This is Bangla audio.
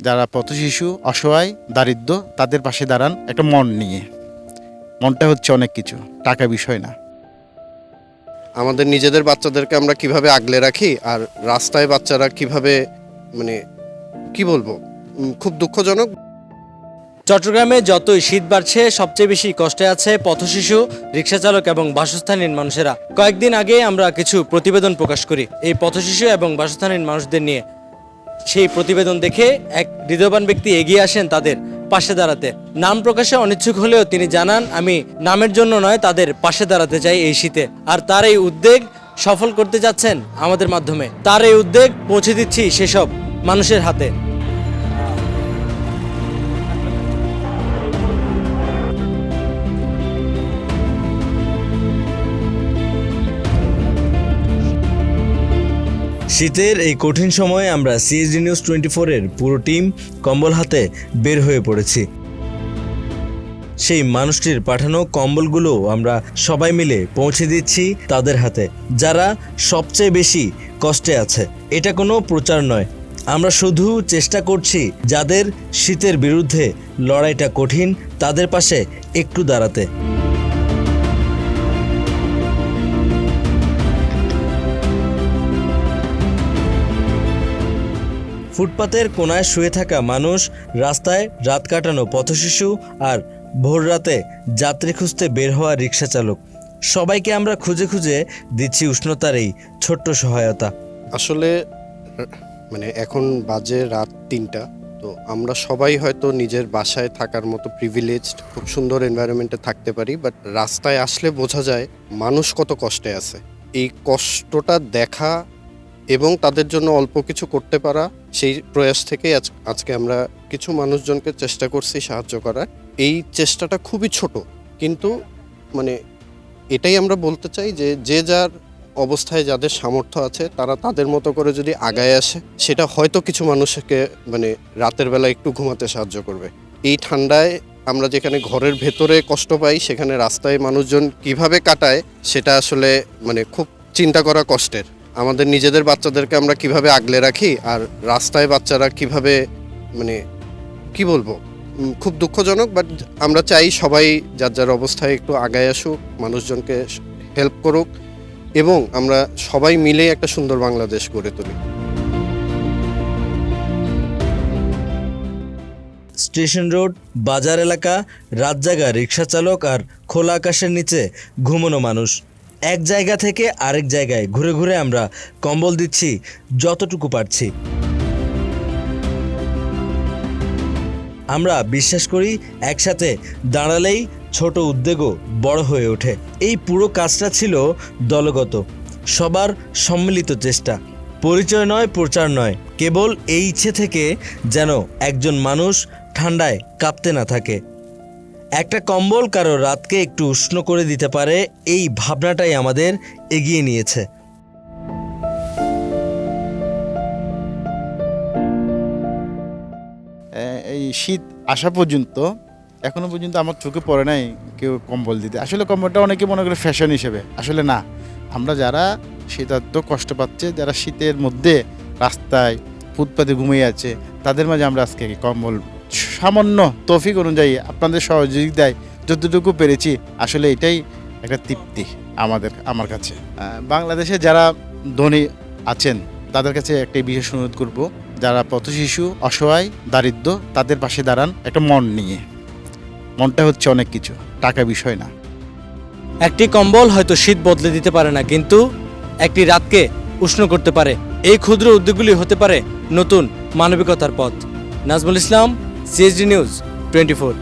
যারা পথশিশু, অসহায়, দারিদ্র, তাদের পাশে দাঁড়ান একটা মন নিয়ে। মনটা হচ্ছে অনেক কিছু, টাকা বিষয় না। আমাদের নিজেদের বাচ্চাদেরকে আমরা কিভাবে আগলে রাখি, আর রাস্তায় বাচ্চারা কিভাবে, মানে কি বলবো, খুব দুঃখজনক। চট্টগ্রামে যতই শীত বাড়ছে, সবচেয়ে বেশি কষ্টে আছে পথশিশু, রিক্সা চালক এবং বাসস্থানহীন মানুষেরা। কয়েকদিন আগে আমরা কিছু প্রতিবেদন প্রকাশ করি এই পথশিশু এবং বাসস্থানহীন মানুষদের নিয়ে। সেই প্রতিবেদন দেখে এক হৃদয়বান ব্যক্তি এগিয়ে আসেন তাদের পাশে দাঁড়াতে। নাম প্রকাশে অনিচ্ছুক হলেও তিনি জানান, আমি নামের জন্য নয়, তাদের পাশে দাঁড়াতে চাই এই শীতে। আর তার এই উদ্যোগ সফল করতে যাচ্ছেন আমাদের মাধ্যমে। তার এই উদ্যোগ পৌঁছে দিচ্ছি সেসব মানুষের হাতে। শীতের এই কঠিন সময়ে আমরা সিএসডি নিউজ 24-এর পুরো টিম কম্বল হাতে বের হয়ে পড়েছি। সেই মানুষটির পাঠানো কম্বলগুলো আমরা সবাই মিলে পৌঁছে দিচ্ছি তাদের হাতে, যারা সবচেয়ে বেশি কষ্টে আছে। এটা কোনো প্রচার নয়, আমরা শুধু চেষ্টা করছি যাদের শীতের বিরুদ্ধে লড়াইটা কঠিন, তাদের পাশে একটু দাঁড়াতে। ফুটপাতের কোনায় শুয়ে থাকা মানুষ, রাস্তায় রাত কাটানো পথশিশু, আর ভোর রাতে যাত্রী খুঁজতে বের হওয়া রিক্সা চালক, সবাইকে আমরা খুঁজে খুঁজে দিচ্ছি উষ্ণতার এই ছোট্ট সহায়তা। আসলে মানে এখন বাজে রাত 3টা, তো আমরা সবাই হয়তো নিজের বাসায় থাকার মতো প্রিভিলেজড, খুব সুন্দর এনভায়রনমেন্টে থাকতে পারি, বাট রাস্তায় আসলে বোঝা যায় মানুষ কত কষ্টে আছে। এই কষ্টটা দেখা এবং তাদের জন্য অল্প কিছু করতে পারা, সেই প্রয়াস থেকেই আজকে আমরা কিছু মানুষজনকে চেষ্টা করছি সাহায্য করার। এই চেষ্টাটা খুবই ছোট, কিন্তু মানে এটাই আমরা বলতে চাই যে যে যার অবস্থায় যাদের সামর্থ্য আছে তারা তাদের মতো করে যদি আগায় আসে, সেটা হয়তো কিছু মানুষকে মানে রাতের বেলা একটু ঘুমাতে সাহায্য করবে। এই ঠান্ডায় আমরা যেখানে ঘরের ভেতরে কষ্ট পাই, সেখানে রাস্তায় মানুষজন কিভাবে কাটায়, সেটা আসলে মানে খুব চিন্তা করা কষ্টের। আমাদের নিজেদের বাচ্চাদেরকে আমরা কিভাবে আগলে রাখি, আর রাস্তায় বাচ্চারা কিভাবে, মানে কি বলবো, খুব দুঃখজনক। বাট আমরা চাই সবাই যার যার অবস্থায় একটু আগায় আসুক, মানুষজনকে হেল্প করুক, এবং আমরা সবাই মিলে একটা সুন্দর বাংলাদেশ গড়ে তুলি। স্টেশন রোড, বাজার এলাকা, রাত জাগা রিক্সা চালক আর খোলা আকাশের নিচে ঘুমানো মানুষ, এক জায়গা থেকে আরেক জায়গায় ঘুরে ঘুরে আমরা কম্বল দিচ্ছি যতটুকু পারছি। আমরা বিশ্বাস করি একসাথে দাঁড়ালেই ছোট উদ্যোগও বড় হয়ে ওঠে। এই পুরো কাজটা ছিল দলগত, সবার সম্মিলিত চেষ্টা। পরিচয় নয়, প্রচার নয়, কেবল এই ইচ্ছে থেকে যেন একজন মানুষ ঠান্ডায় কাঁপতে না থাকে। একটা কম্বল কারো রাতকে একটু উষ্ণ করে দিতে পারে, এই ভাবনাটাই আমাদের এগিয়ে নিয়েছে। এই শীত আসা পর্যন্ত এখনো পর্যন্ত আমার চোখে পড়ে নাই কেউ কম্বল দিতে। আসলে কম্বলটা অনেকে মনে করে ফ্যাশন হিসেবে, আসলে না। আমরা যারা শীতার্থ কষ্ট পাচ্ছে, যারা শীতের মধ্যে রাস্তায় ফুটপাতে ঘুমিয়ে আছে, তাদের মাঝে আমরা আজকে কম্বল সামান্য তৌফিক অনুযায়ী আপনাদের সহযোগিতায় যতটুকু পেরেছি, আসলে এটাই একটা তৃপ্তি আমার কাছে। বাংলাদেশে যারা ধনী আছেন তাদের কাছে একটা বিশেষ অনুরোধ করব, যারা পথশিশু, অসহায়, দারিদ্র, তাদের পাশে দাঁড়ান একটা মন নিয়ে। মনটা হচ্ছে অনেক কিছু, টাকা বিষয় না। একটি কম্বল হয়তো শীত বদলে দিতে পারে না, কিন্তু একটি রাতকে উষ্ণ করতে পারে। এই ক্ষুদ্র উদ্যোগগুলি হতে পারে নতুন মানবিকতার পথ। Nazmul Islam, CSD news 24।